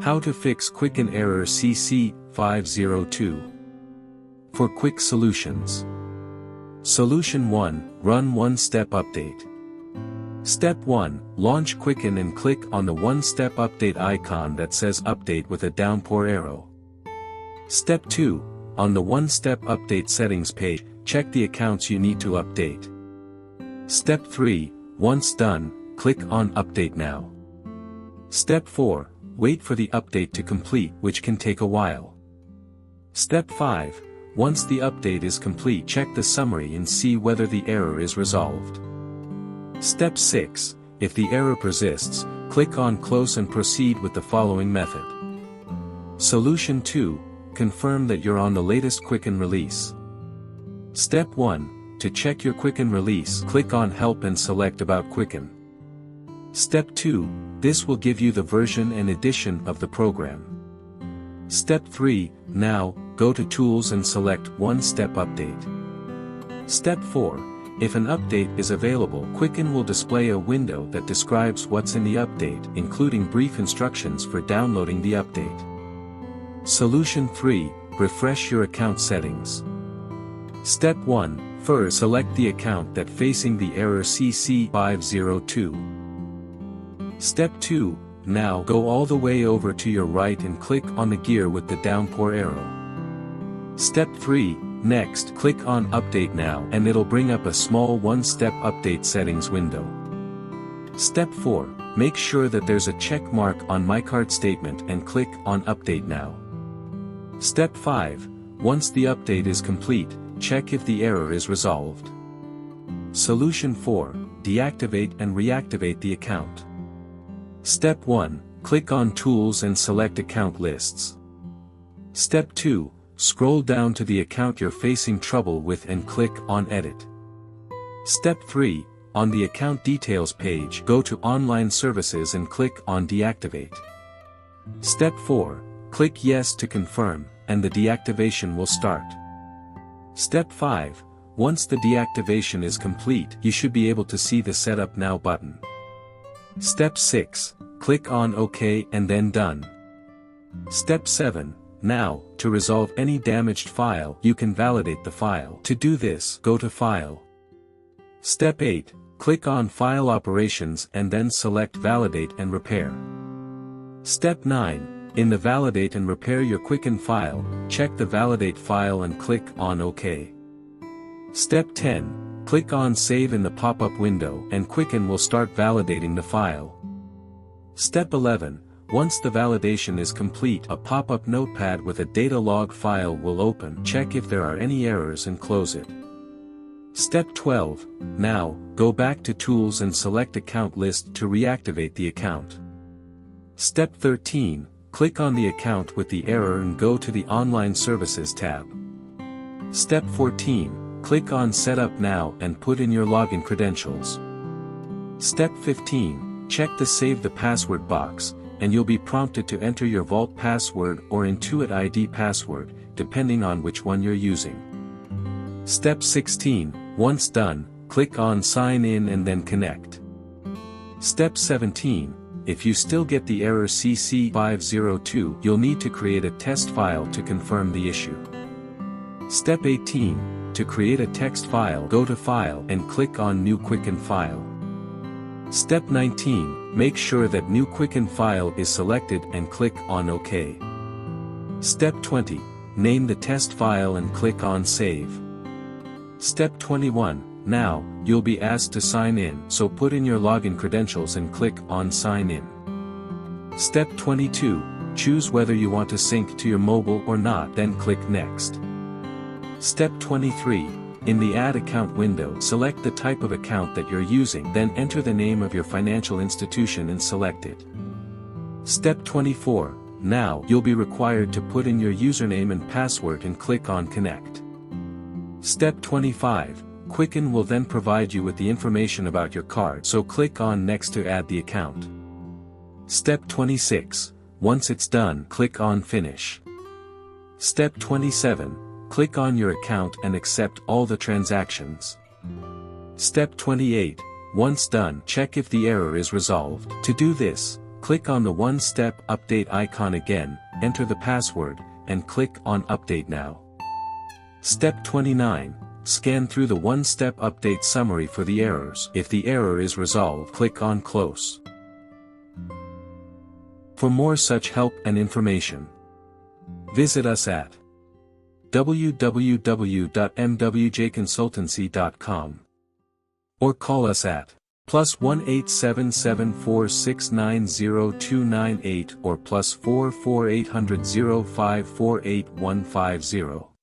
How to fix Quicken Error CC-502. For quick solutions. Solution 1, run one-step update. Step 1, launch Quicken and click on the one-step update icon that says update with a downpour arrow. Step 2, on the one-step update settings page, check the accounts you need to update. Step 3, once done, click on Update Now. Step 4, wait for the update to complete, which can take a while. Step 5, once the update is complete, check the summary and see whether the error is resolved. Step 6, if the error persists, click on Close and proceed with the following method. Solution 2, confirm that you're on the latest Quicken release. Step 1, to check your Quicken release, click on Help and select About Quicken. Step 2, this will give you the version and edition of the program. Step 3, now, go to Tools and select One-Step Update. Step 4, if an update is available, Quicken will display a window that describes what's in the update, including brief instructions for downloading the update. Solution 3, refresh your account settings. Step 1, first select the account that facing the error CC-502. Step 2, now go all the way over to your right and click on the gear with the downpour arrow. Step 3, next click on Update Now and it'll bring up a small one-step update settings window. Step 4, make sure that there's a check mark on My Cart statement and click on Update Now. Step 5, once the update is complete, check if the error is resolved. Solution 4, deactivate and reactivate the account. Step 1, click on Tools and select Account Lists. Step 2, scroll down to the account you're facing trouble with and click on Edit. Step 3, on the Account Details page, go to Online Services and click on Deactivate. Step 4, click Yes to confirm, and the deactivation will start. Step 5, once the deactivation is complete, you should be able to see the Setup Now button. Step 6, click on OK and then Done. Step 7, now, to resolve any damaged file, you can validate the file. To do this, go to File. Step 8, click on File Operations and then select Validate and Repair. Step 9, in the Validate and Repair your Quicken file, check the Validate file and click on OK. Step 10, click on Save in the pop-up window and Quicken will start validating the file. Step 11, once the validation is complete, a pop-up notepad with a data log file will open. Check if there are any errors and close it. Step 12, now, go back to Tools and select Account List to reactivate the account. Step 13, click on the account with the error and go to the Online Services tab. Step 14, click on Setup Now and put in your login credentials. Step 15, check the Save the Password box, and you'll be prompted to enter your Vault password or Intuit ID password, depending on which one you're using. Step 16, once done, click on Sign In and then Connect. Step 17, if you still get the error CC-502, you'll need to create a test file to confirm the issue. Step 18, to create a text file, go to File and click on New Quicken File. Step 19, make sure that New Quicken File is selected and click on OK. Step 20, name the test file and click on Save. Step 21, now, you'll be asked to sign in, so put in your login credentials and click on Sign In. Step 22, choose whether you want to sync to your mobile or not, then click Next. Step 23, in the Add Account window, select the type of account that you're using, then enter the name of your financial institution and select it. Step 24, now, you'll be required to put in your username and password and click on Connect. Step 25, Quicken will then provide you with the information about your card, so click on Next to add the account. Step 26, once it's done, click on Finish. Step 27, click on your account and accept all the transactions. Step 28, once done, check if the error is resolved. To do this, Click on the one-step update icon again, enter the password, and click on Update Now. Step 29. Scan through the one-step update summary for the errors. If the error is resolved, click on Close. For more such help and information, visit us at www.mwjconsultancy.com or call us at +1 87746900298 or +44 800 0548 150.